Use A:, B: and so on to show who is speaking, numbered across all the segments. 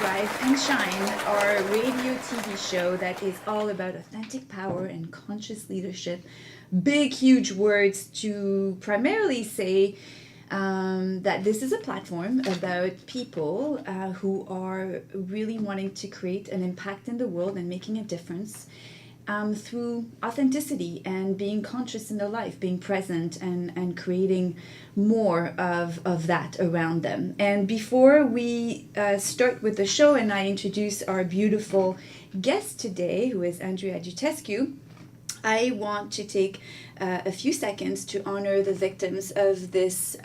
A: Rise and Shine, our radio TV show that is all about authentic power and conscious leadership. Big, huge words to primarily say that this is a platform about people who are really wanting to create an impact in the world and making a difference through authenticity and being conscious in their life, being present and creating more of that around them. And before we start with the show and I introduce our beautiful guest today, who is Andreea Dutescu, I want to take a few seconds to honor the victims of this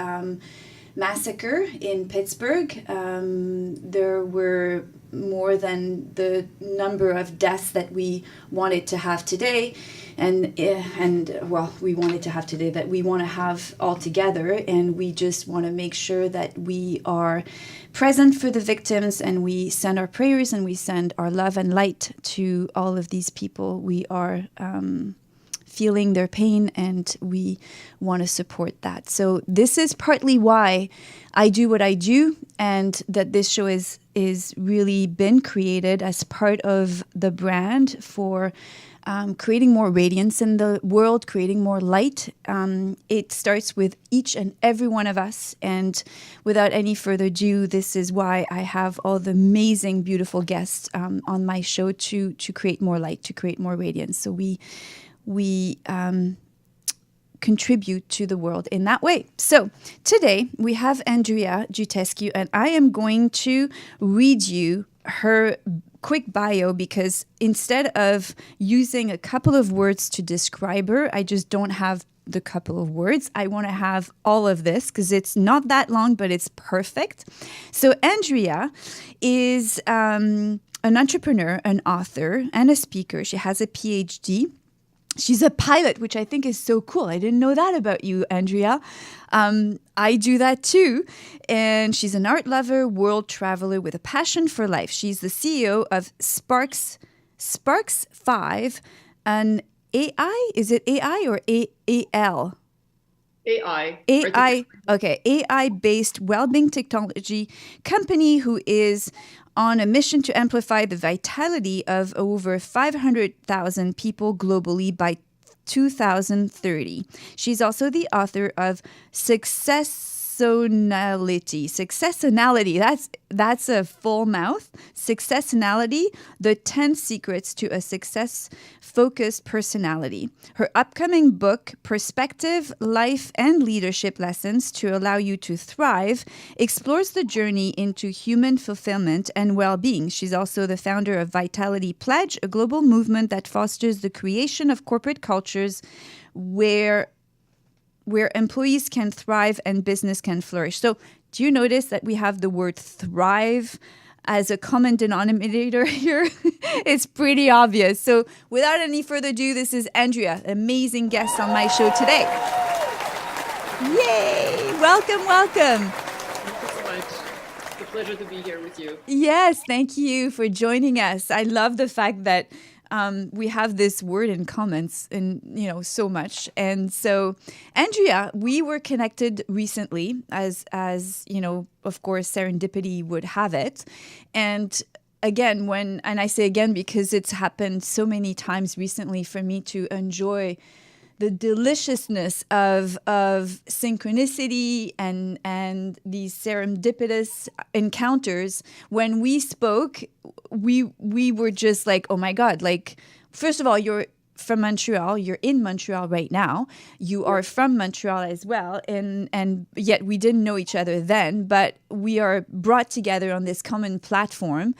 A: massacre in Pittsburgh. There were more than the number of deaths that we wanted to have today, and we wanted to have today, that we want to have all together, and we just want to make sure that we are present for the victims, and we send our prayers and we send our love and light to all of these people. We are feeling their pain, and we want to support that. So this is partly why I do what I do, and that this show is really been created as part of the brand for creating more radiance in the world, creating more light. It starts with each and every one of us. And without any further ado, this is why I have all the amazing, beautiful guests on my show to create more light, to create more radiance. So we contribute to the world in that way. So today we have Andreea Dutescu, and I am going to read you her quick bio, because instead of using a couple of words to describe her, I just don't have the couple of words. I want to have all of this because it's not that long, but it's perfect. So Andreea is an entrepreneur, an author, and a speaker. She has a Ph.D. She's a pilot, which I think is so cool. I didn't know that about you, Andreea. I do that too. And she's an art lover, world traveler with a passion for life. She's the CEO of SPARKX5, an AI, is it AI or AL?
B: AI.
A: AI, okay, AI-based well-being technology company who is on a mission to amplify the vitality of over 500,000 people globally by 2030. She's also the author of Successonality. That's a full mouth. Successonality, the 10 secrets to a success-focused personality. Her upcoming book, Perspective, Life, and Leadership Lessons to Allow You to Thrive, explores the journey into human fulfillment and well-being. She's also the founder of Vitality Pledge, a global movement that fosters the creation of corporate cultures where employees can thrive and business can flourish. So do you notice that we have the word thrive as a common denominator here? It's pretty obvious. So without any further ado, this is Andreea, amazing guest on my show today. Yay! Welcome.
B: Thank you so much. It's a pleasure to be here with you.
A: Yes, thank you for joining us. I love the fact that we have this word in common, and so much. And so, Andreea, we were connected recently, as of course, serendipity would have it. And again, and I say again because it's happened so many times recently for me to enjoy the deliciousness of synchronicity and these serendipitous encounters. When we spoke, we were just like, oh my God, like, first of all, you're from Montreal, you're in Montreal right now, you are from Montreal as well, and yet we didn't know each other then, but we are brought together on this common platform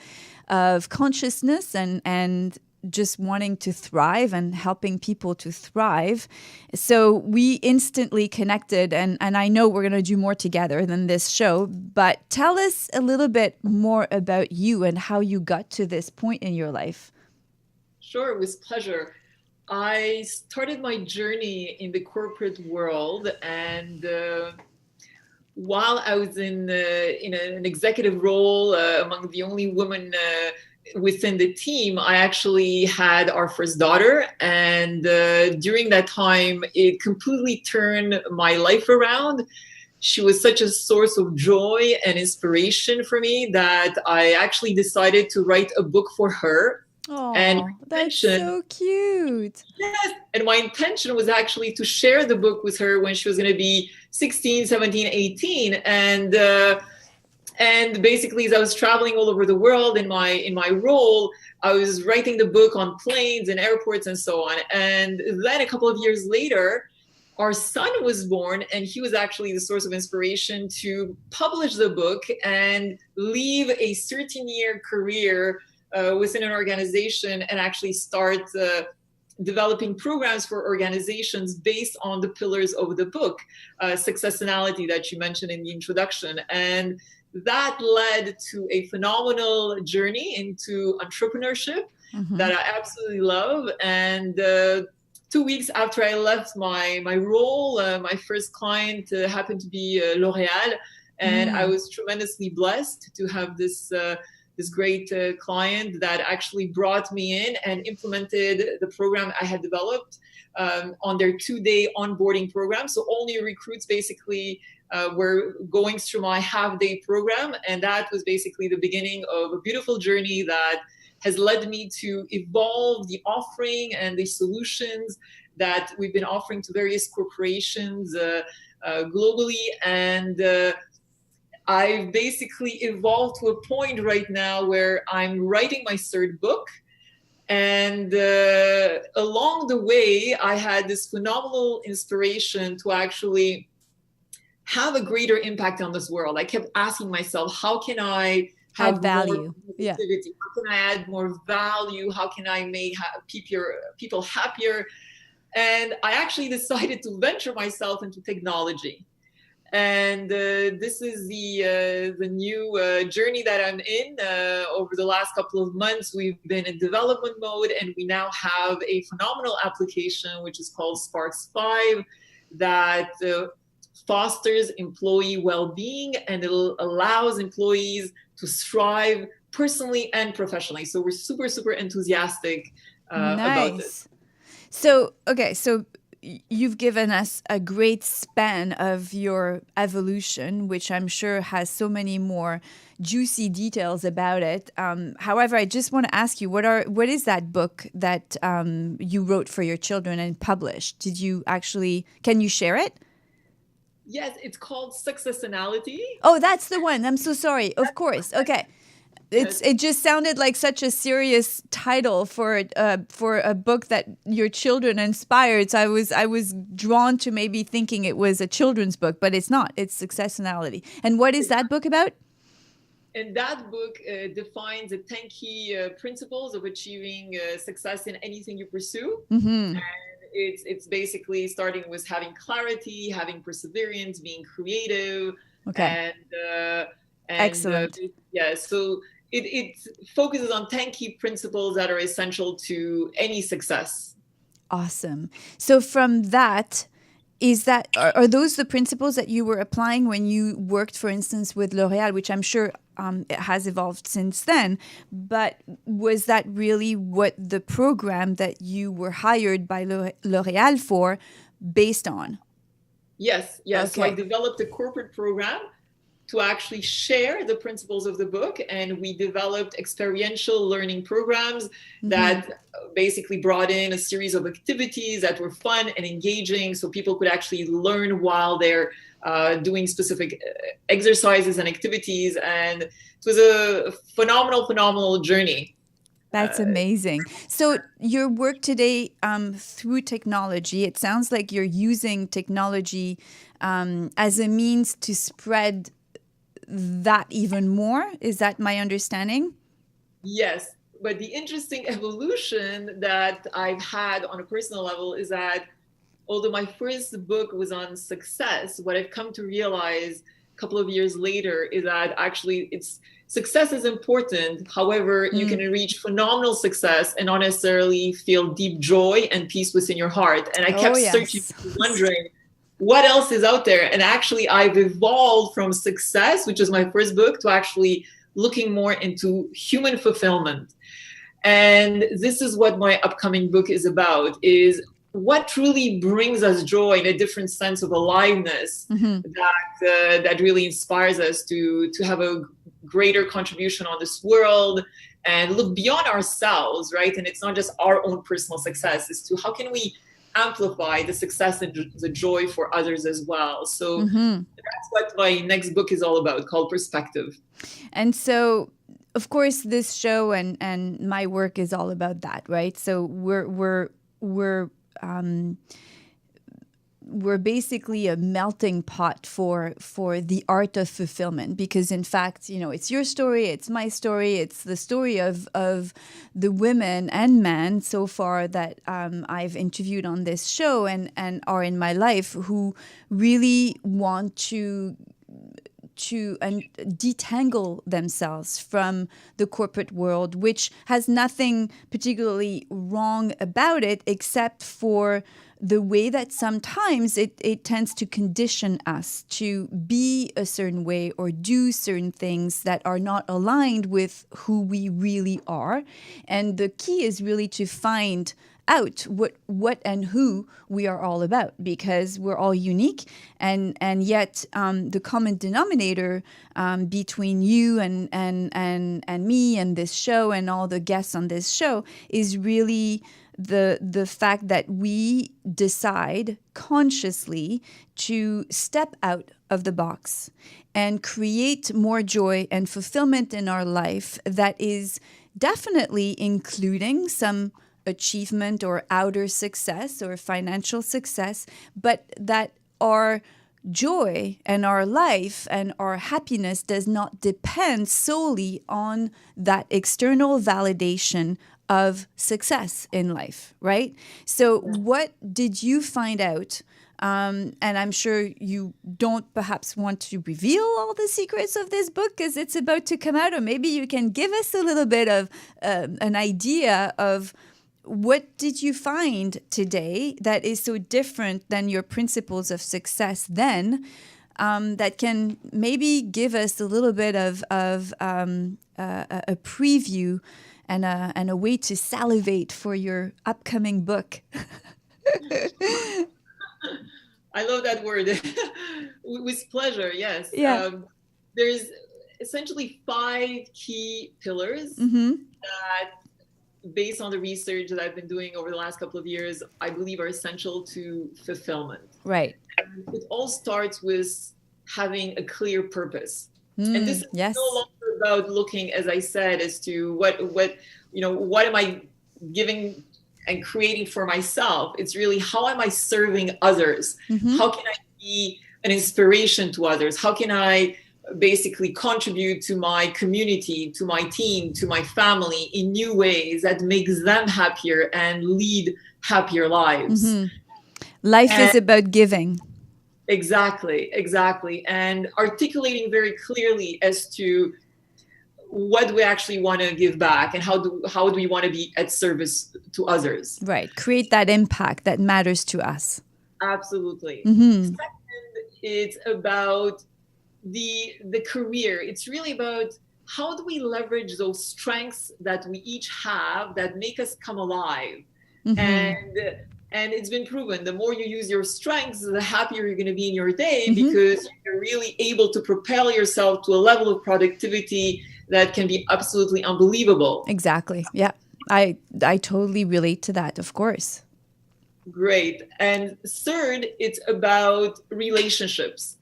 A: of consciousness and just wanting to thrive and helping people to thrive. So we instantly connected, and I know we're going to do more together than this show, but tell us a little bit more about you and how you got to this point in your life.
B: Sure, with pleasure. I started my journey in the corporate world, and while I was in an executive role among the only women within the team, I actually had our first daughter, and during that time, it completely turned my life around. she was such a source of joy and inspiration for me that I actually decided to write a book for her. And
A: Oh, that's so cute.
B: Yes, and my intention was actually to share the book with her when she was going to be 16, 17, 18. And basically, as I was traveling all over the world in my role, I was writing the book on planes and airports and so on. And then a couple of years later, our son was born, and he was actually the source of inspiration to publish the book and leave a 13-year career within an organization and actually start developing programs for organizations based on the pillars of the book, Successonality, that you mentioned in the introduction. And that led to a phenomenal journey into entrepreneurship that I absolutely love. And 2 weeks after I left my role, my first client happened to be L'Oréal. And I was tremendously blessed to have this great client that actually brought me in and implemented the program I had developed on their 2-day onboarding program. So all new recruits basically were going through my half-day program. And that was basically the beginning of a beautiful journey that has led me to evolve the offering and the solutions that we've been offering to various corporations globally. And I've basically evolved to a point right now where I'm writing my third book. And along the way, I had this phenomenal inspiration to actually have a greater impact on this world. I kept asking myself, how can I have
A: add value?
B: How can I add more value? How can I make people happier? And I actually decided to venture myself into technology. And this is the new journey that I'm in. Over the last couple of months, we've been in development mode, and we now have a phenomenal application, which is called SPARKX5, that fosters employee well-being, and it allows employees to strive personally and professionally. So we're super, super enthusiastic about this.
A: So, okay, so you've given us a great span of your evolution, which I'm sure has so many more juicy details about it. However, I just want to ask you, what is that book that you wrote for your children and published? Can you share it?
B: Yes, it's called Successonality.
A: Oh, that's the one. I'm so sorry. Of course. Okay. It just sounded like such a serious title for a book that your children inspired. So I was drawn to maybe thinking it was a children's book, but it's not. It's Successonality. And what is that book about?
B: And that book defines the 10 key principles of achieving success in anything you pursue. And it's basically starting with having clarity, having perseverance, being creative.
A: Okay.
B: And
A: excellent.
B: So it focuses on 10 key principles that are essential to any success.
A: Awesome. So from that, are those the principles that you were applying when you worked, for instance, with L'Oréal, which I'm sure it has evolved since then, but was that really what the program that you were hired by L'Oréal for based on?
B: Yes. Okay. So I developed a corporate program to actually share the principles of the book, and we developed experiential learning programs that basically brought in a series of activities that were fun and engaging, so people could actually learn while they're doing specific exercises and activities. And it was a phenomenal journey.
A: That's amazing. So your work today through technology, it sounds like you're using technology as a means to spread that even more. Is that my understanding?
B: Yes. But the interesting evolution that I've had on a personal level is that although my first book was on success, what I've come to realize a couple of years later is that actually success is important. However, you can reach phenomenal success and not necessarily feel deep joy and peace within your heart. And I kept searching, wondering what else is out there. And actually, I've evolved from success, which is my first book, to actually looking more into human fulfillment. And this is what my upcoming book is about, is what truly brings us joy in a different sense of aliveness that really inspires us to have a greater contribution on this world and look beyond ourselves, right? And it's not just our own personal success, it's to how can we amplify the success and the joy for others as well. So that's what my next book is all about, called Perspective.
A: And so, of course, this show and my work is all about that, right? So we're basically a melting pot for the art of fulfillment, because in fact, it's your story, it's my story, it's the story of the women and men so far that I've interviewed on this show and are in my life, who really want to detangle themselves from the corporate world, which has nothing particularly wrong about it, except for the way that sometimes it tends to condition us to be a certain way or do certain things that are not aligned with who we really are. And the key is really to find out what and who we are all about, because we're all unique, and yet the common denominator between you and me and this show and all the guests on this show is really the fact that we decide consciously to step out of the box and create more joy and fulfillment in our life, that is definitely including some achievement or outer success or financial success, but that our joy and our life and our happiness does not depend solely on that external validation of success in life, right? So what did you find out? And I'm sure you don't perhaps want to reveal all the secrets of this book because it's about to come out, or maybe you can give us a little bit of an idea of what did you find today that is so different than your principles of success then, that can maybe give us a little bit of a preview and a way to salivate for your upcoming book.
B: I love that word. With pleasure, yes.
A: Yeah.
B: There's essentially 5 key pillars that, based on the research that I've been doing over the last couple of years, I believe are essential to fulfillment.
A: Right.
B: And it all starts with having a clear purpose. And this is no longer about looking, as I said, as to what am I giving and creating for myself. It's really, how am I serving others? How can I be an inspiration to others? How can I basically contribute to my community, to my team, to my family in new ways that makes them happier and lead happier lives?
A: Life is about giving.
B: Exactly. And articulating very clearly as to what we actually want to give back and how do we want to be at service to others.
A: Right. Create that impact that matters to us.
B: Absolutely. Second, it's about the career. It's really about how do we leverage those strengths that we each have that make us come alive. And it's been proven, the more you use your strengths, the happier you're going to be in your day, because you're really able to propel yourself to a level of productivity that can be absolutely unbelievable.
A: Exactly. Yeah. I totally relate to that, of course.
B: Great. And third, it's about relationships.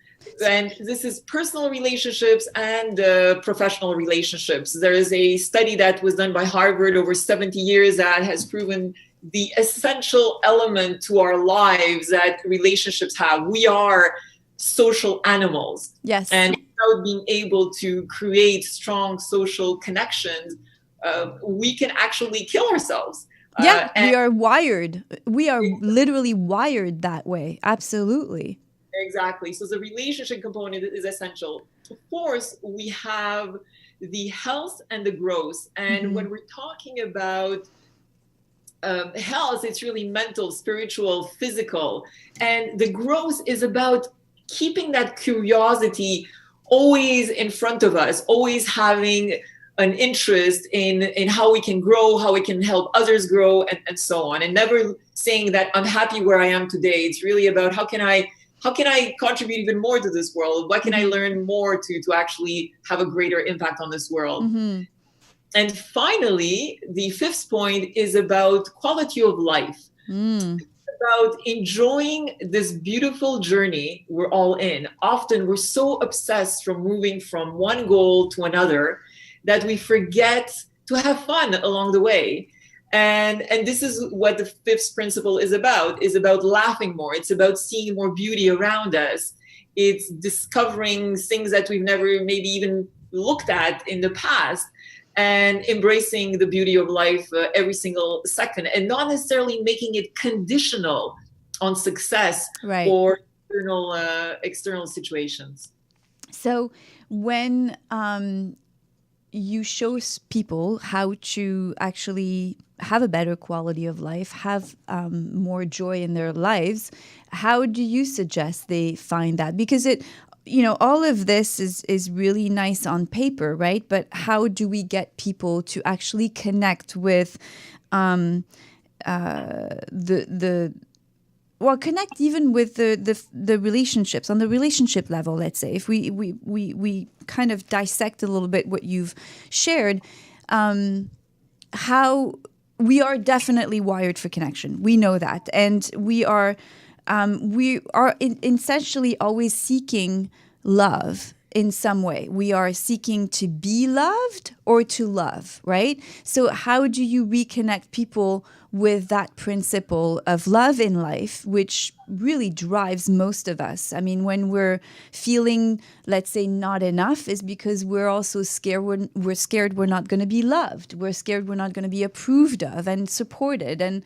B: And this is personal relationships and professional relationships. There is a study that was done by Harvard over 70 years that has proven the essential element to our lives that relationships have. We are social animals.
A: Yes.
B: And without being able to create strong social connections, we can actually kill ourselves.
A: Yeah, we are wired. We are literally wired that way. Absolutely.
B: Exactly. So the relationship component is essential. Of course, we have the health and the growth. And when we're talking about health, it's really mental, spiritual, physical. And the growth is about keeping that curiosity always in front of us, always having an interest in how we can grow, how we can help others grow, and so on. And never saying that I'm happy where I am today. It's really about how can I contribute even more to this world? What can I learn more to actually have a greater impact on this world?
A: Mm-hmm.
B: And finally, the fifth point is about quality of life. About enjoying this beautiful journey we're all in. Often we're so obsessed from moving from one goal to another that we forget to have fun along the way. And this is what the fifth principle is about laughing more. It's about seeing more beauty around us. It's discovering things that we've never maybe even looked at in the past, and embracing the beauty of life every single second, and not necessarily making it conditional on success or external situations.
A: So when you show people how to actually have a better quality of life, have more joy in their lives, how do you suggest they find that? Because all of this is really nice on paper, right? But how do we get people to actually connect with connect even with the relationships on the relationship level? Let's say if we kind of dissect a little bit what you've shared, how we are definitely wired for connection. We know that, and we are essentially always seeking love in some way. We are seeking to be loved or to love, right? So how do you reconnect people with that principle of love in life, which really drives most of us? I mean, when we're feeling, let's say, not enough, is because we're also scared. We're scared we're not going to be loved. We're scared we're not going to be approved of and supported. And,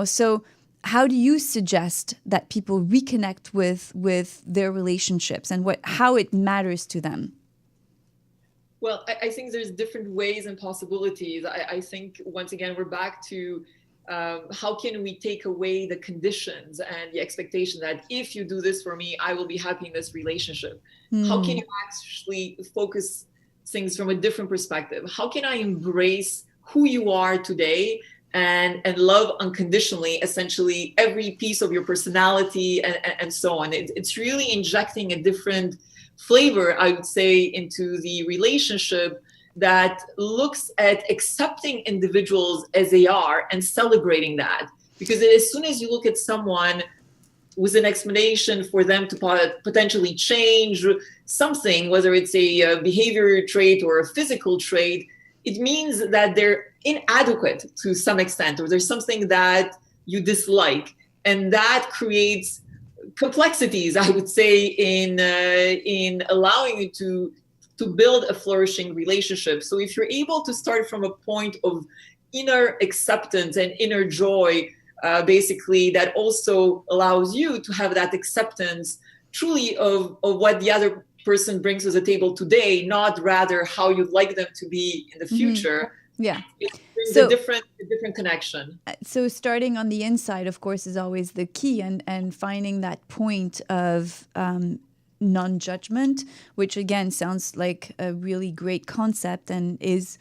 A: so how do you suggest that people reconnect with their relationships and how it matters to them?
B: Well, I think there's different ways and possibilities. I think, once again, we're back to how can we take away the conditions and the expectation that if you do this for me, I will be happy in this relationship. How can you actually focus things from a different perspective? How can I embrace who you are today and love unconditionally, essentially every piece of your personality and so on? It's really injecting a different flavor, I would say, into the relationship that looks at accepting individuals as they are and celebrating that. Because as soon as you look at someone with an explanation for them to potentially change something, whether it's a behavior trait or a physical trait, it means that they're inadequate to some extent, or there's something that you dislike. And that creates complexities, I would say, in allowing you to build a flourishing relationship. So if you're able to start from a point of inner acceptance and inner joy, basically, that also allows you to have that acceptance truly of what the other person brings to the table today, not rather how you'd like them to be in the future.
A: Yeah.
B: It's a different connection.
A: So starting on the inside, of course, is always the key, and finding that point of non-judgment, which again sounds like a really great concept and is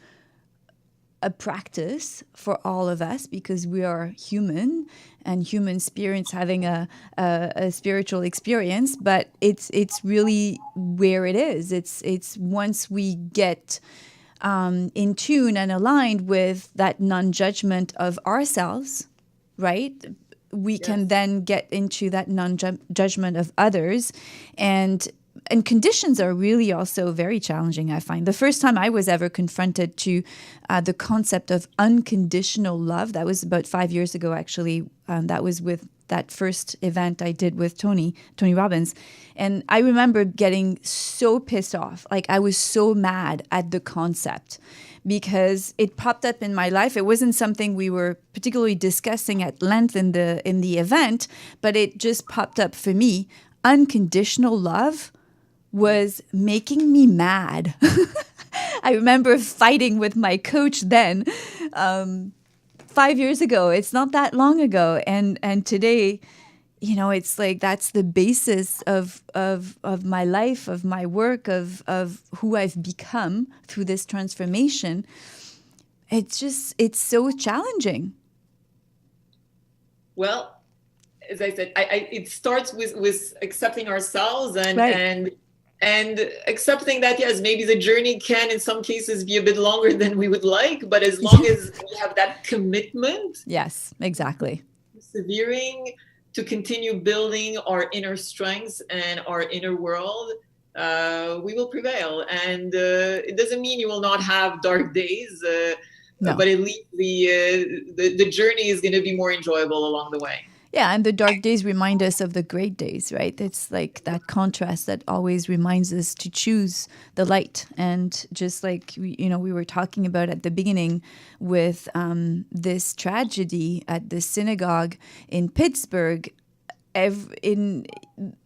A: a practice for all of us, because we are human and human spirits having a spiritual experience. But it's really where it is. It's once we get in tune and aligned with that non-judgment of ourselves, right? We can then get into that non-judgment of others. And conditions are really also very challenging, I find. The first time I was ever confronted to the concept of unconditional love, that was about 5 years ago, actually. That was with that first event I did with Tony Robbins. And I remember getting so pissed off. Like, I was so mad at the concept because it popped up in my life. It wasn't something we were particularly discussing at length in the event, but it just popped up for me. Unconditional love was making me mad. I remember fighting with my coach then, 5 years ago. It's not that long ago. And today you know, it's like that's the basis of my life, of my work, of who I've become through this transformation. It's so challenging.
B: Well, as I said, it starts with accepting ourselves
A: Right.
B: and accepting that, yes, maybe the journey can in some cases be a bit longer than we would like, but as long as we have that commitment,
A: Yes, exactly,
B: persevering to continue building our inner strengths and our inner world, we will prevail. And it doesn't mean you will not have dark days,
A: no.
B: but at least the journey is going to be more enjoyable along the way.
A: Yeah, and the dark days remind us of the great days, right? It's like that contrast that always reminds us to choose the light. And just like we were talking about at the beginning with this tragedy at the synagogue in Pittsburgh, in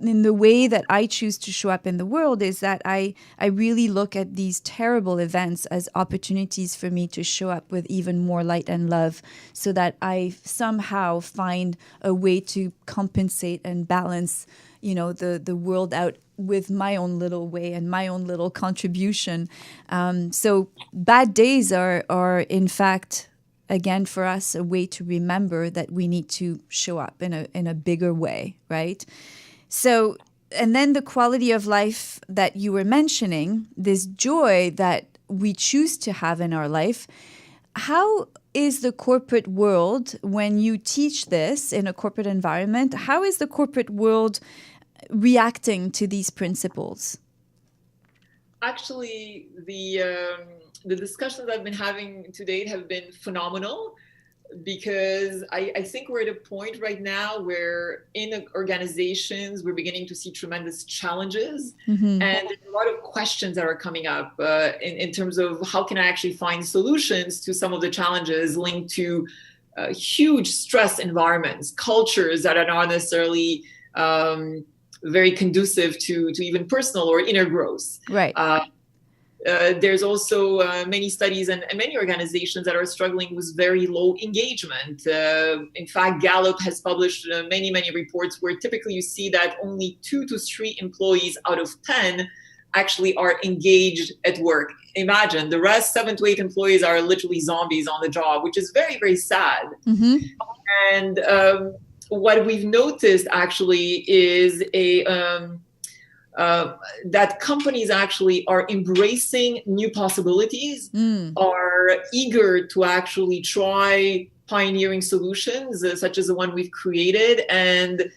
A: the way that I choose to show up in the world is that I really look at these terrible events as opportunities for me to show up with even more light and love, so that I somehow find a way to compensate and balance, the world out with my own little way and my own little contribution. So bad days are in fact, again, for us, a way to remember that we need to show up in a bigger way, right? So, and then the quality of life that you were mentioning, this joy that we choose to have in our life. How is the corporate world, when you teach this in a corporate environment, how is the corporate world reacting to these principles?
B: Actually, the discussions I've been having to date have been phenomenal, because I think we're at a point right now where in organizations we're beginning to see tremendous challenges, and there's a lot of questions that are coming up in terms of how can I actually find solutions to some of the challenges linked to huge stress environments, cultures that are not necessarily very conducive to even personal or inner growth.
A: Right.
B: There's also many studies and many organizations that are struggling with very low engagement. In fact, Gallup has published many reports where typically you see that only 2 to 3 employees out of 10 actually are engaged at work. Imagine the rest, 7 to 8 employees are literally zombies on the job, which is very, very sad. And what we've noticed actually is that companies actually are embracing new possibilities, are eager to actually try pioneering solutions such as the one we've created, and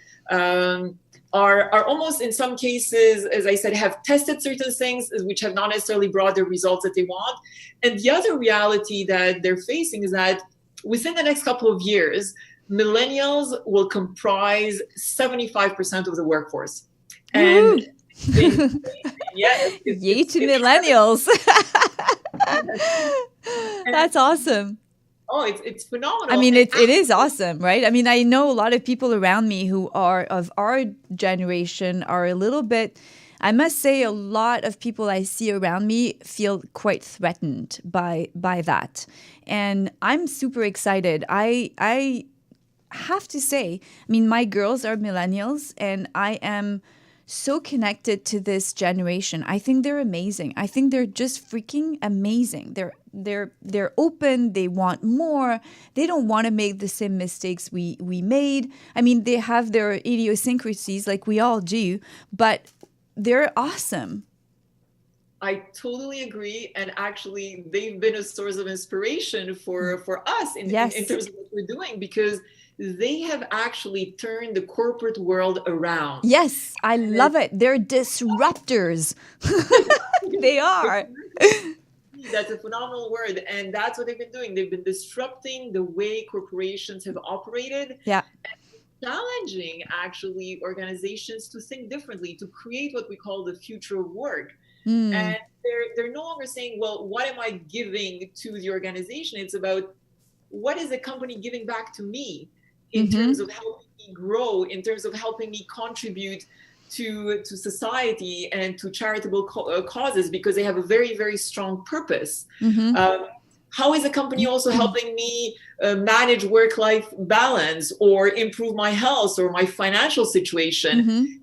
B: are almost in some cases, as I said, have tested certain things which have not necessarily brought the results that they want. And the other reality that they're facing is that within the next couple of years, millennials will comprise 75% of the workforce. And
A: yay to millennials. That's awesome.
B: Oh, it's phenomenal.
A: I mean, it is awesome, right? I mean, I know a lot of people around me who are of our generation are a little bit, I must say, a lot of people I see around me feel quite threatened by that. And I'm super excited. I have to say, I mean, my girls are millennials, and I am so connected to this generation. I think they're amazing. I think they're just freaking amazing. They're open. They want more. They don't want to make the same mistakes we made. I mean, they have their idiosyncrasies like we all do, but they're awesome.
B: I totally agree. And actually, they've been a source of inspiration for us in terms of what we're doing, because they have actually turned the corporate world around.
A: Yes, I love it. They're disruptors. They are.
B: That's a phenomenal word. And that's what they've been doing. They've been disrupting the way corporations have operated.
A: Yeah.
B: And challenging, actually, organizations to think differently, to create what we call the future of work. And they're no longer saying, well, what am I giving to the organization? It's about, what is the company giving back to me in terms of helping me grow, in terms of helping me contribute to society and to charitable causes, because they have a very, very strong purpose. how is the company also helping me manage work-life balance or improve my health or my financial situation?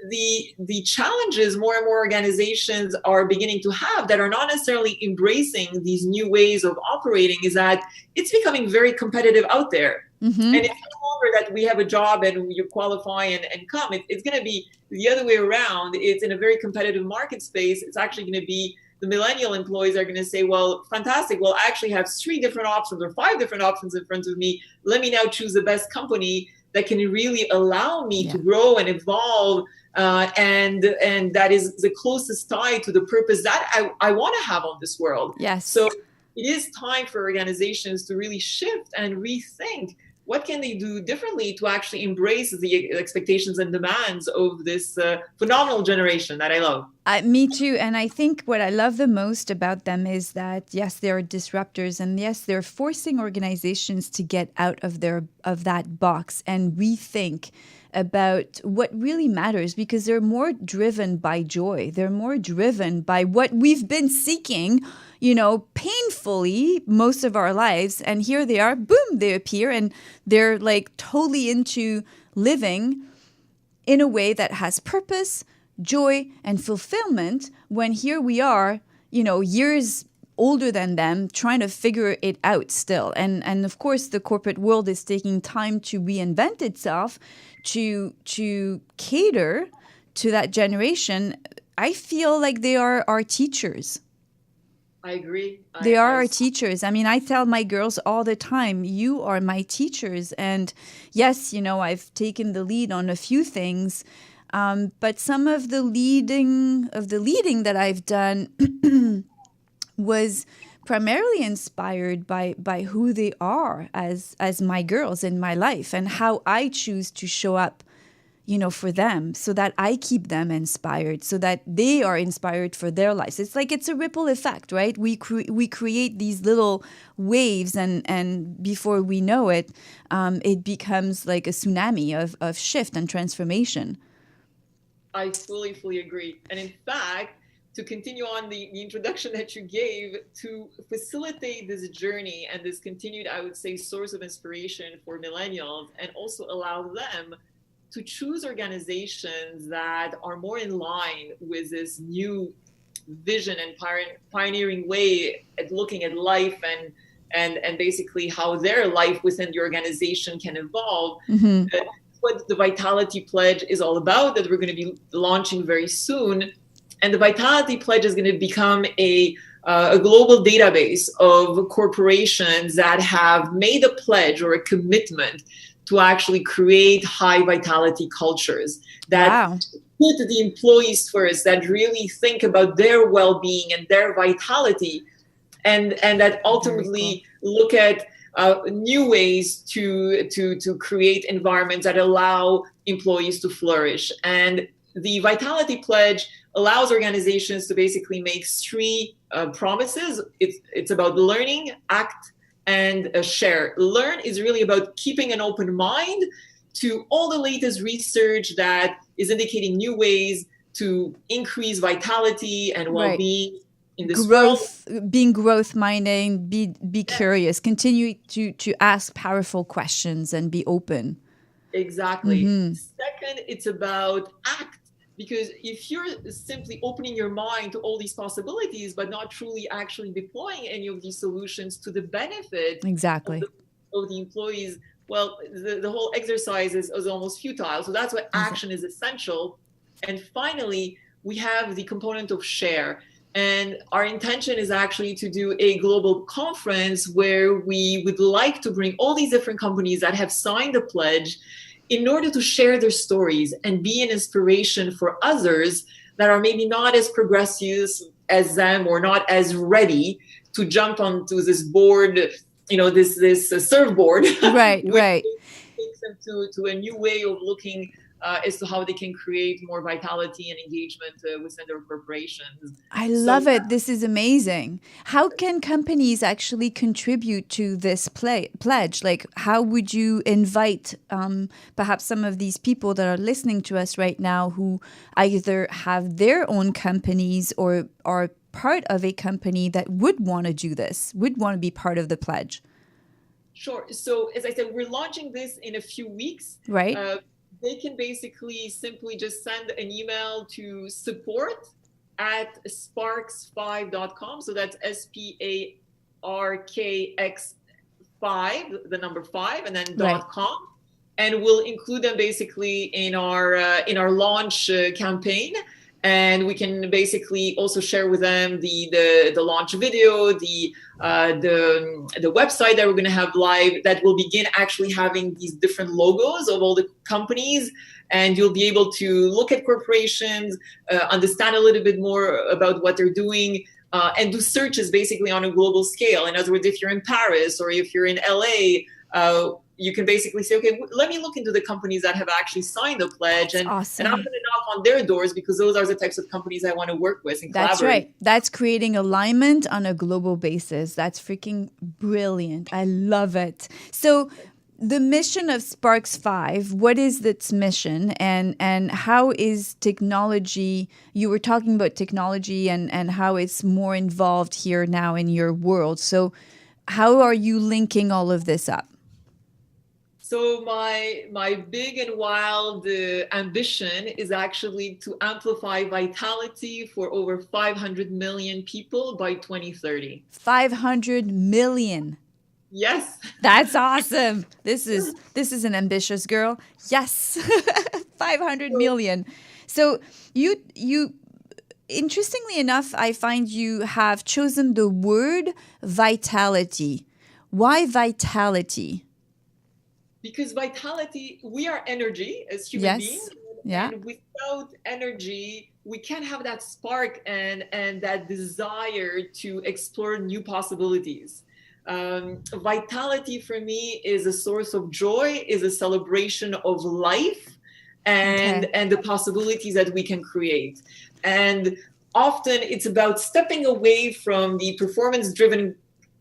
B: The challenges more and more organizations are beginning to have that are not necessarily embracing these new ways of operating is that it's becoming very competitive out there. And it's no longer that we have a job and you qualify and come. It's going to be the other way around. It's in a very competitive market space. It's actually going to be the millennial employees are going to say, well, fantastic. Well, I actually have 3 different options or 5 different options in front of me. Let me now choose the best company that can really allow me to grow and evolve. And that is the closest tie to the purpose that I want to have on this world.
A: Yes.
B: So it is time for organizations to really shift and rethink what can they do differently to actually embrace the expectations and demands of this phenomenal generation that I love.
A: Me too. And I think what I love the most about them is that, yes, they're disruptors, and yes, they're forcing organizations to get out of that box and rethink about what really matters, because they're more driven by joy. They're more driven by what we've been seeking, painfully most of our lives. And here they are, boom, they appear, and they're like totally into living in a way that has purpose, joy, and fulfillment, when here we are, years older than them, trying to figure it out still. And of course, the corporate world is taking time to reinvent itself to cater to that generation. I feel like they are our teachers.
B: I agree.
A: They are our teachers. I mean, I tell my girls all the time, you are my teachers. And yes, I've taken the lead on a few things, but some of the leading that I've done was primarily inspired by who they are as my girls in my life, and how I choose to show up, for them, so that I keep them inspired, so that they are inspired for their lives. It's like it's a ripple effect, right? We create these little waves, and before we know it, it becomes like a tsunami of shift and transformation.
B: I fully agree. And in fact, to continue on the introduction that you gave, to facilitate this journey and this continued, I would say, source of inspiration for millennials, and also allow them to choose organizations that are more in line with this new vision and pioneering way at looking at life and basically how their life within the organization can evolve. What the Vitality Pledge is all about, that we're going to be launching very soon. And the Vitality Pledge is going to become a global database of corporations that have made a pledge or a commitment to actually create high vitality cultures that put the employees first, that really think about their well-being and their vitality, and that ultimately look at new ways to create environments that allow employees to flourish. And the Vitality Pledge allows organizations to basically make 3 promises. It's about learning, act, and share. Learn is really about keeping an open mind to all the latest research that is indicating new ways to increase vitality and well-being in this world.
A: Being growth-minded, be curious, continue to ask powerful questions and be open.
B: Exactly. Second, it's about act. Because if you're simply opening your mind to all these possibilities, but not truly actually deploying any of these solutions to the benefit of the employees, well, the whole exercise is almost futile. So that's why action is essential. And finally, we have the component of share. And our intention is actually to do a global conference where we would like to bring all these different companies that have signed the pledge in order to share their stories and be an inspiration for others that are maybe not as progressive as them or not as ready to jump onto this board, this surfboard.
A: Right.
B: Takes them to a new way of looking as to how they can create more vitality and engagement within their corporations.
A: I love it. This is amazing. How can companies actually contribute to this pledge? Like, how would you invite perhaps some of these people that are listening to us right now who either have their own companies or are part of a company that would want to do this, would want to be part of the pledge?
B: Sure. So as I said, we're launching this in a few weeks.
A: Right.
B: They can basically simply just send an email to support@sparkx5.com. So that's SPARKX5, the number 5, and then
A: Right.
B: .com. And we'll include them basically in our launch campaign. And we can basically also share with them the launch video, the website that we're going to have live, that will begin actually having these different logos of all the companies. And you'll be able to look at corporations, understand a little bit more about what they're doing, and do searches basically on a global scale. In other words, if you're in Paris or if you're in LA, you can basically say, okay, let me look into the companies that have actually signed the pledge. And,
A: awesome.
B: And I'm going to knock on their doors, because those are the types of companies I want to work with and collaborate.
A: That's right. That's creating alignment on a global basis. That's freaking brilliant. I love it. So the mission of SPARKX5, what is its mission, and how is technology, you were talking about technology and how it's more involved here now in your world. So how are you linking all of this up?
B: So my big and wild ambition is actually to amplify vitality for over 500 million people by 2030.
A: 500 million.
B: Yes.
A: That's awesome. This is an ambitious girl. Yes. 500 million. So you interestingly enough, I find you have chosen the word vitality. Why vitality?
B: Because vitality, we are energy as human beings.
A: Yeah.
B: And without energy, we can't have that spark and that desire to explore new possibilities. Vitality for me is a source of joy, is a celebration of life and the possibilities that we can create. And often it's about stepping away from the performance-driven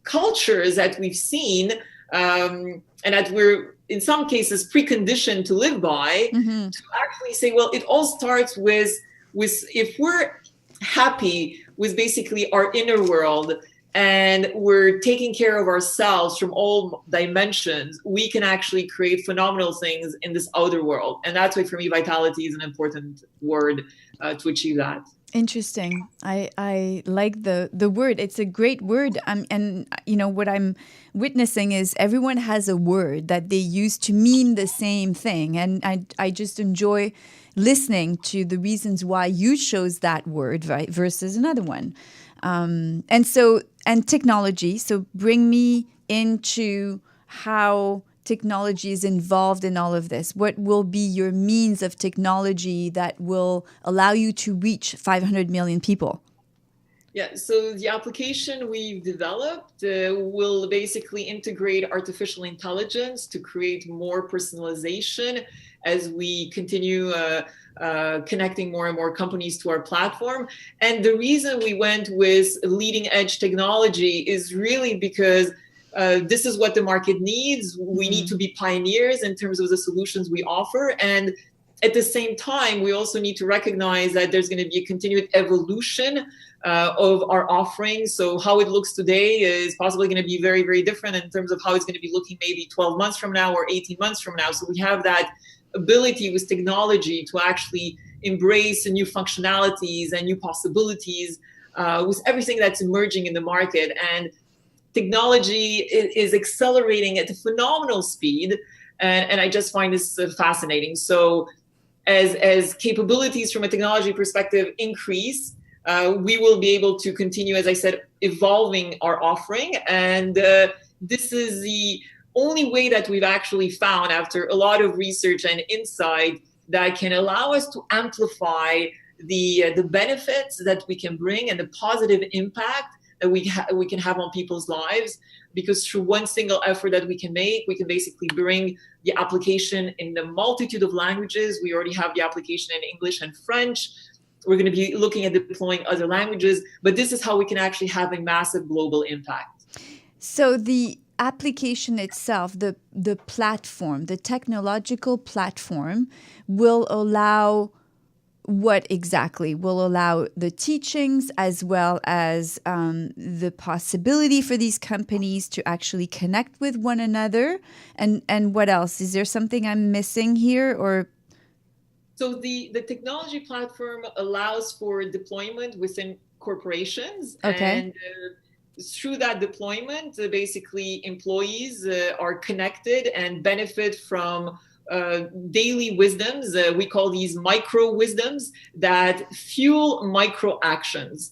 B: cultures that we've seen, and that we're in some cases preconditioned to live by, to actually say, well, it all starts with if we're happy with basically our inner world and we're taking care of ourselves from all dimensions, we can actually create phenomenal things in this outer world. And that's why for me, vitality is an important word to achieve that.
A: Interesting. I like the word. It's a great word. And you know what I'm witnessing is everyone has a word that they use to mean the same thing. And I just enjoy listening to the reasons why you chose that word versus another one. And technology. So bring me into how technology is involved in all of this. What will be your means of technology that will allow you to reach 500 million people?
B: Yeah, so the application we've developed will basically integrate artificial intelligence to create more personalization as we continue connecting more and more companies to our platform. And the reason we went with leading edge technology is really because this is what the market needs. We need to be pioneers in terms of the solutions we offer. And at the same time, we also need to recognize that there's going to be a continued evolution of our offerings. So how it looks today is possibly going to be very, very different in terms of how it's going to be looking maybe 12 months from now or 18 months from now. So we have that ability with technology to actually embrace new functionalities and new possibilities with everything that's emerging in the market. And technology is accelerating at a phenomenal speed. And I just find this fascinating. So as capabilities from a technology perspective increase, we will be able to continue, as I said, evolving our offering. And this is the only way that we've actually found, after a lot of research and insight, that can allow us to amplify the benefits that we can bring and the positive impact that we can have on people's lives. Because through one single effort that we can make, we can basically bring the application in a multitude of languages. We already have the application in English and French. We're going to be looking at deploying other languages, but this is how we can actually have a massive global impact.
A: So the application itself, the platform, the technological platform will allow what exactly will allow the teachings as well as the possibility for these companies to actually connect with one another? And what else? Is there something I'm missing here or?
B: So the technology platform allows for deployment within corporations,
A: Okay.
B: and through that deployment, basically employees are connected and benefit from daily wisdoms. We call these micro wisdoms that fuel micro actions.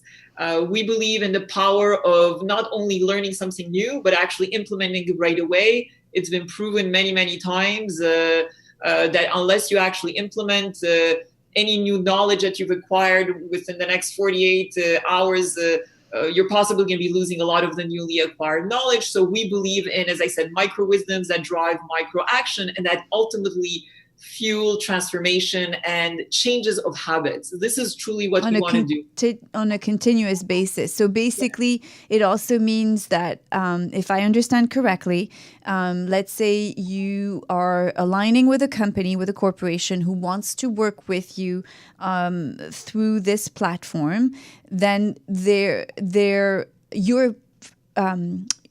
B: We believe in the power of not only learning something new, but actually implementing it right away. It's been proven many, many times that unless you actually implement any new knowledge that you've acquired within the next 48 hours, you're possibly going to be losing a lot of the newly acquired knowledge. So we believe in, as I said, micro wisdoms that drive micro action and that ultimately fuel transformation and changes of habits. This is truly what we want to do.
A: On a continuous basis. So basically, it also means that if I understand correctly, let's say you are aligning with a company, with a corporation who wants to work with you through this platform, then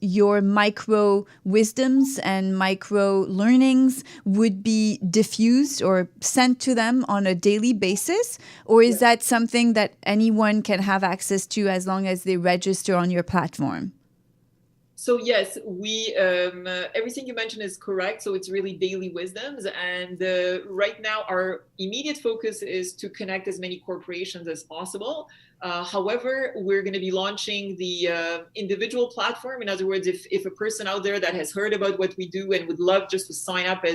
A: your micro wisdoms and micro learnings would be diffused or sent to them on a daily basis? Or is that something that anyone can have access to as long as they register on your platform?
B: So yes, we everything you mentioned is correct. So it's really daily wisdoms, and right now our immediate focus is to connect as many corporations as possible. However, we're going to be launching the individual platform. In other words, if a person out there that has heard about what we do and would love just to sign up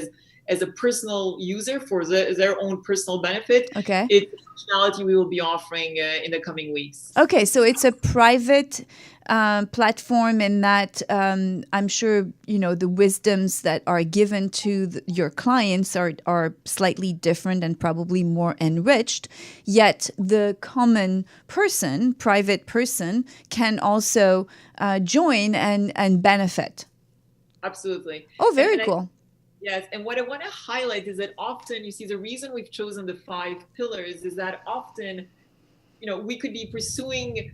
B: as a personal user for their own personal benefit,
A: okay,
B: it's a functionality we will be offering in the coming weeks.
A: Okay, so it's a private platform in that I'm sure, the wisdoms that are given to your clients are slightly different and probably more enriched, yet the common person, private person, can also join and benefit.
B: Absolutely.
A: Oh, very cool.
B: Yes, and what I want to highlight is that often, you see, the reason we've chosen the 5 pillars is that often, we could be pursuing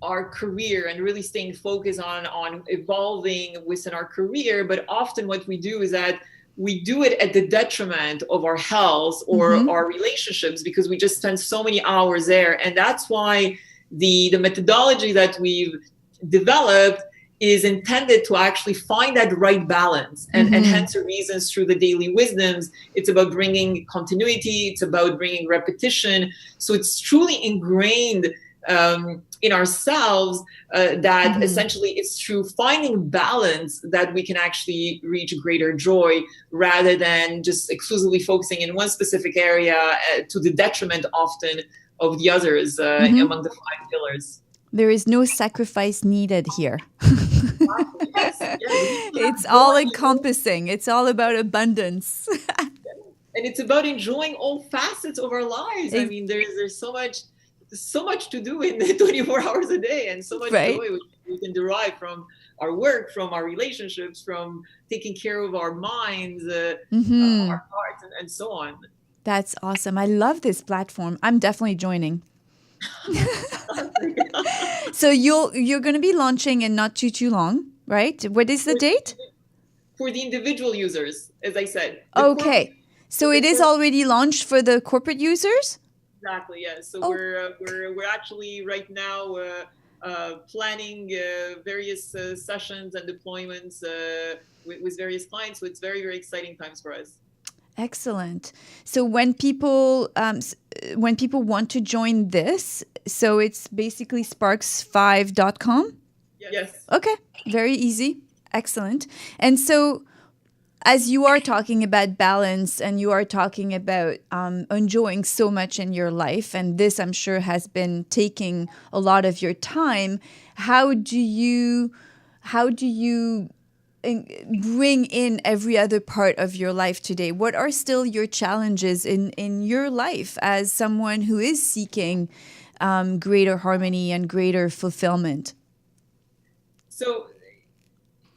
B: our career and really staying focused on evolving within our career, but often what we do is that we do it at the detriment of our health or our relationships because we just spend so many hours there. And that's why the methodology that we've developed is intended to actually find that right balance, and hence the reasons through the daily wisdoms. It's about bringing continuity. It's about bringing repetition. So it's truly ingrained in ourselves that essentially it's through finding balance that we can actually reach greater joy rather than just exclusively focusing in one specific area to the detriment often of the others among the 5 pillars.
A: There is no sacrifice needed here.
B: Yes.
A: It's all encompassing. It's all about abundance.
B: And it's about enjoying all facets of our lives. I mean, there's so much to do in 24 hours a day, and so much joy we can derive from our work, from our relationships, from taking care of our minds, our hearts, and so on.
A: That's awesome. I love this platform. I'm definitely joining. So you're going to be launching in not too long, right? What is the date?
B: For the individual users, as I said.
A: Okay. So it is already launched for the corporate users?
B: Exactly, yes. So we're actually right now planning various sessions and deployments with various clients. So it's very, very exciting times for us.
A: Excellent. So when people want to join this, so it's basically SPARKX5.com?
B: Yes.
A: Okay. Very easy. Excellent. And so as you are talking about balance and you are talking about enjoying so much in your life, and this I'm sure has been taking a lot of your time, how do you bring in every other part of your life today? What are still your challenges in your life as someone who is seeking greater harmony and greater fulfillment?
B: So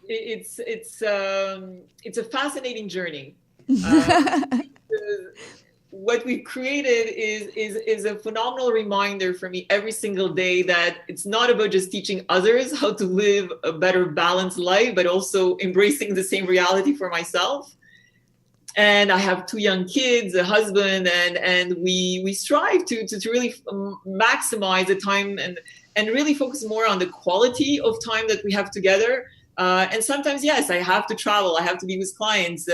B: it's a fascinating journey. what we've created is a phenomenal reminder for me every single day that it's not about just teaching others how to live a better balanced life, but also embracing the same reality for myself. And I have 2 young kids, a husband, and we strive to really maximize the time and really focus more on the quality of time that we have together. And sometimes, yes, I have to travel. I have to be with clients.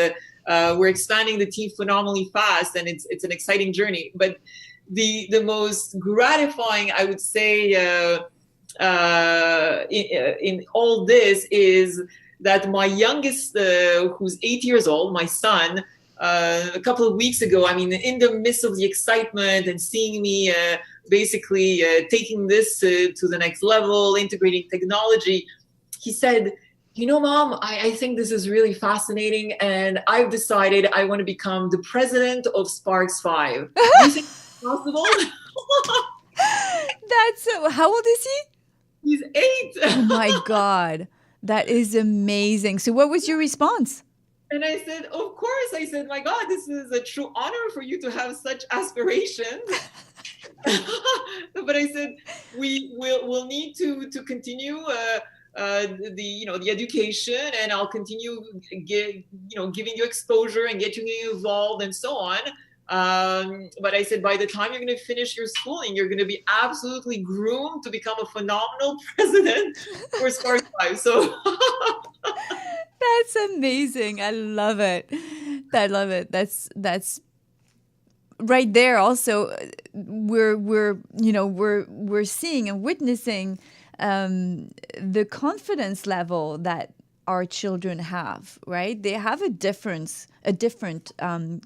B: We're expanding the team phenomenally fast, and it's an exciting journey. But the most gratifying, I would say, in all this is that my youngest, who's 8 years old, my son, a couple of weeks ago, I mean, in the midst of the excitement and seeing me basically taking this to the next level, integrating technology, he said, you know, Mom, I think this is really fascinating, and I've decided I want to become the president of SPARKX5. Do you think it's possible?
A: That's how old is he?
B: He's 8.
A: Oh my God. That is amazing. So what was your response?
B: And I said, of course. I said, my God, this is a true honor for you to have such aspirations. But I said, we'll need to continue the education, and I'll continue giving you exposure and getting you involved and so on. But I said, by the time you're going to finish your schooling, you're going to be absolutely groomed to become a phenomenal president for SPARKX5. So
A: that's amazing. I love it. I love it. That's right there. Also, we're seeing and witnessing the confidence level that our children have, right? They have a different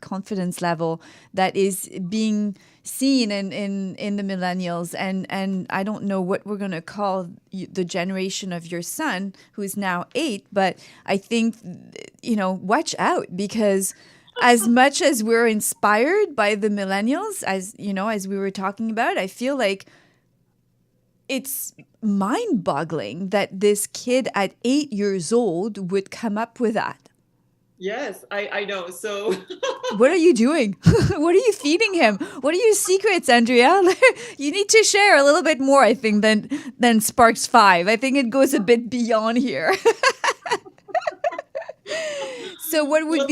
A: confidence level that is being seen in the millennials. And I don't know what we're going to call the generation of your son, who is now 8, but I think, watch out, because as much as we're inspired by the millennials, as we were talking about, I feel like it's mind-boggling that this kid at 8 years old would come up with that.
B: Yes, I know. So
A: what are you doing? What are you feeding him? What are your secrets, Andreea? You need to share a little bit more, I think, than SPARKX5. I think it goes a bit beyond here. So what would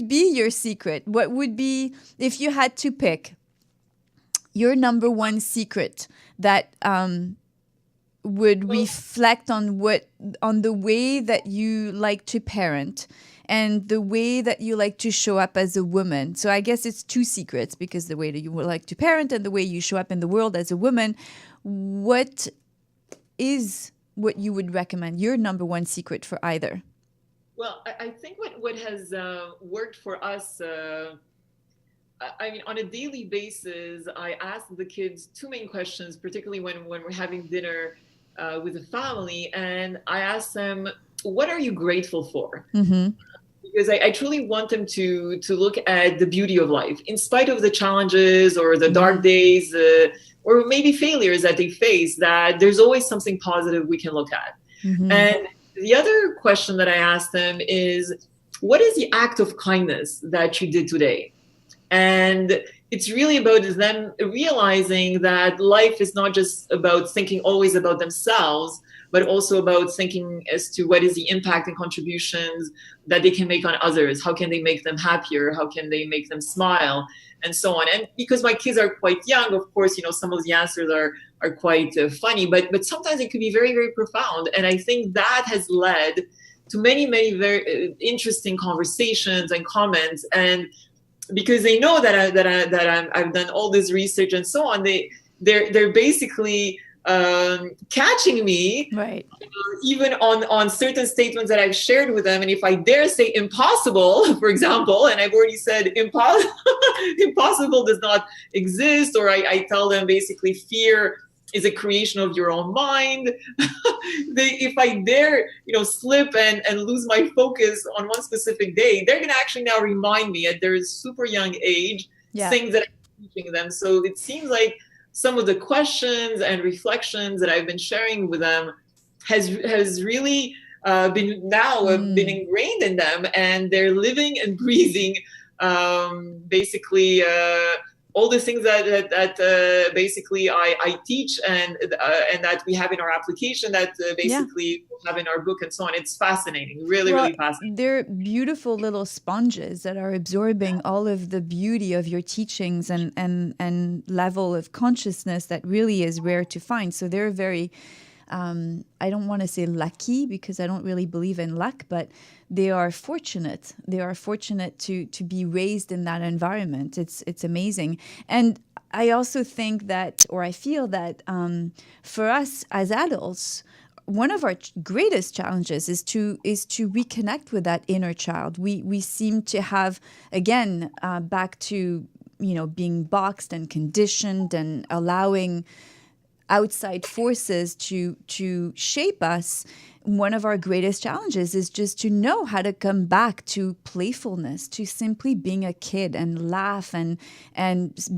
A: be your secret? What would be, if you had to pick your number one secret that would reflect on the way that you like to parent and the way that you like to show up as a woman? So I guess it's 2 secrets, because the way that you would like to parent and the way you show up in the world as a woman. What is what you would recommend, your number one secret for either?
B: Well, I think what has worked for us, I mean, on a daily basis, I ask the kids 2 main questions, particularly when we're having dinner with the family. And I ask them, what are you grateful for? Mm-hmm. Because I truly want them to look at the beauty of life, in spite of the challenges or the dark days or maybe failures that they face, that there's always something positive we can look at. Mm-hmm. And the other question that I ask them is, what is the act of kindness that you did today? And it's really about them realizing that life is not just about thinking always about themselves, but also about thinking as to what is the impact and contributions that they can make on others. How can they make them happier? How can they make them smile? And so on. And because my kids are quite young, of course, some of the answers are quite funny, but sometimes it could be very, very profound. And I think that has led to many, many very interesting conversations and comments. And because they know that I've done all this research and so on, they're basically catching me, right? Even on certain statements that I've shared with them. And if I dare say impossible, for example, and I've already said impossible does not exist, or I tell them basically fear is a creation of your own mind. If I dare, slip and lose my focus on one specific day, they're going to actually now remind me at their super young age, things that I'm teaching them. So it seems like some of the questions and reflections that I've been sharing with them has really been ingrained in them, and they're living and breathing basically all the things that basically I teach and that we have in our application that basically we have in our book and so on. It's fascinating, really fascinating.
A: They're beautiful little sponges that are absorbing all of the beauty of your teachings and level of consciousness that really is rare to find. So they're very, I don't want to say lucky because I don't really believe in luck, but they are fortunate. They are fortunate to be raised in that environment. It's amazing. And I also think that, or I feel that for us as adults, one of our greatest challenges is to reconnect with that inner child. We seem to have, again, back to, being boxed and conditioned and allowing outside forces to shape us. One of our greatest challenges is just to know how to come back to playfulness, to simply being a kid and laugh and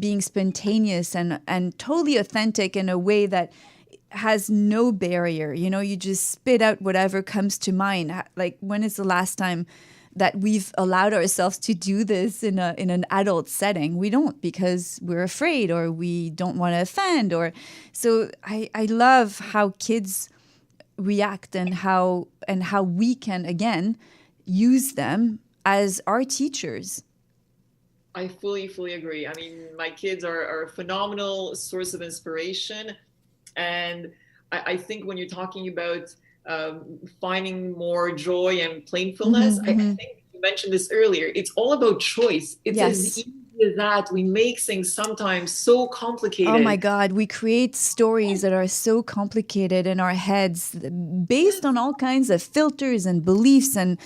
A: being spontaneous and totally authentic in a way that has no barrier. You just spit out whatever comes to mind. Like, when is the last time that we've allowed ourselves to do this in an adult setting? We don't, because we're afraid or we don't want to offend. Or so I love how kids react and how we can again use them as our teachers.
B: I fully agree. I mean, my kids are a phenomenal source of inspiration. And I think when you're talking about finding more joy and playfulness, I think you mentioned this earlier. It's all about choice. It's as easy as that. We make things sometimes so complicated.
A: Oh my God, we create stories that are so complicated in our heads based on all kinds of filters and beliefs and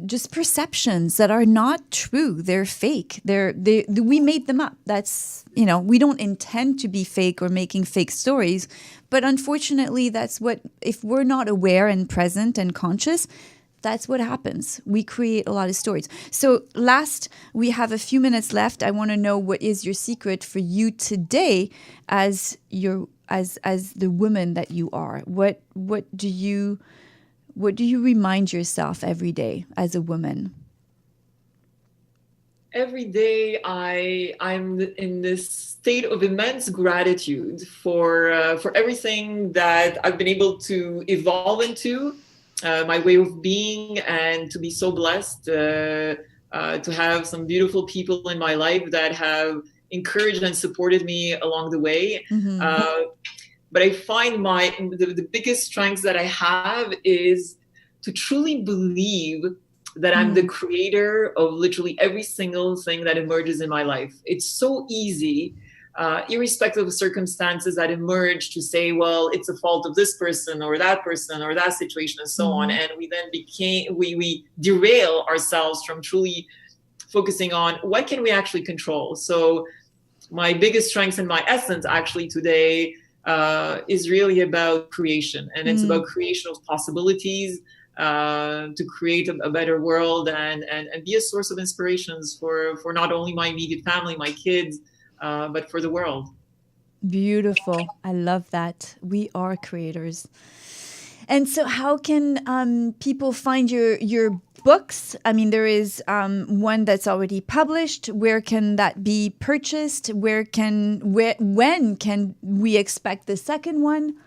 A: just perceptions that are not true. They're fake. We made them up. That's, we don't intend to be fake or making fake stories, but unfortunately that's what, if we're not aware and present and conscious, that's what happens. We create a lot of stories. So we have a few minutes left. I want to know, what is your secret for you today as the woman that you are? What do you remind yourself every day as a woman?
B: Every day I'm in this state of immense gratitude for everything that I've been able to evolve into, my way of being, and to be so blessed to have some beautiful people in my life that have encouraged and supported me along the way. But I find the biggest strengths that I have is to truly believe that I'm the creator of literally every single thing that emerges in my life. It's so easy, irrespective of circumstances that emerge, to say, well, it's a fault of this person or that situation and so on. And we then we derail ourselves from truly focusing on what can we actually control. So my biggest strengths and my essence actually today is really about creation, and it's about creation of possibilities, to create a better world and be a source of inspirations for not only my immediate family, my kids, but for the world.
A: Beautiful. I love that. We are creators. And so how can people find your books? I mean, there is one that's already published. Where can that be purchased? When can we expect the second one?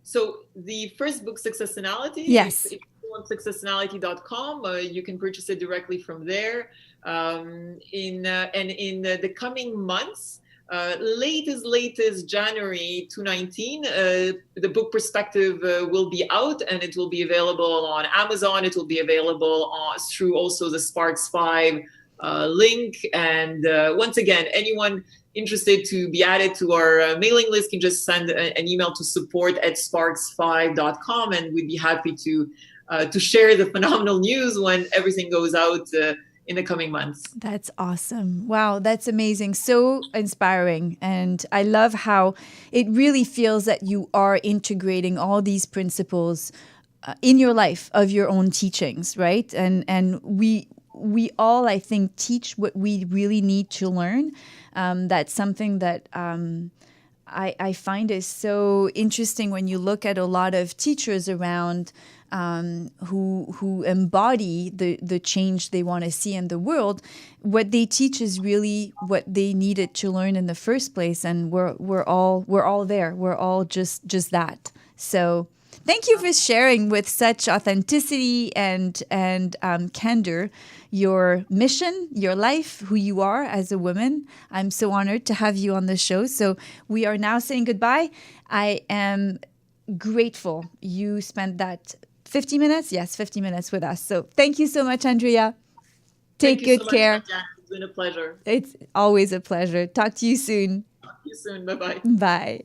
B: So the first book, Successonality,
A: yes.
B: If you go on Successonality.com, you can purchase it directly from there. In the coming months, late as January 2019, the book Perspective will be out, and it will be available on Amazon. It will be available through also the SPARKX5 link. And once again, anyone interested to be added to our mailing list can just send an email to support@sparkx5.com, and we'd be happy to share the phenomenal news when everything goes out in the coming months.
A: That's awesome. Wow, that's amazing. So inspiring. And I love how it really feels that you are integrating all these principles in your life of your own teachings, right? And we all, I think, teach what we really need to learn. That's something that I find is so interesting when you look at a lot of teachers around who embody the change they want to see in the world. What they teach is really what they needed to learn in the first place, and we're all there. We're all just that. So thank you for sharing with such authenticity and candor your mission, your life, who you are as a woman. I'm so honored to have you on the show. So we are now saying goodbye. I am grateful you spent that 50 minutes. Yes, 50 minutes with us. So thank you so much, Andreea. Take good care.
B: Much, it's been a pleasure.
A: It's always a pleasure. Talk to you soon.
B: Talk to you soon. Bye-bye.
A: Bye.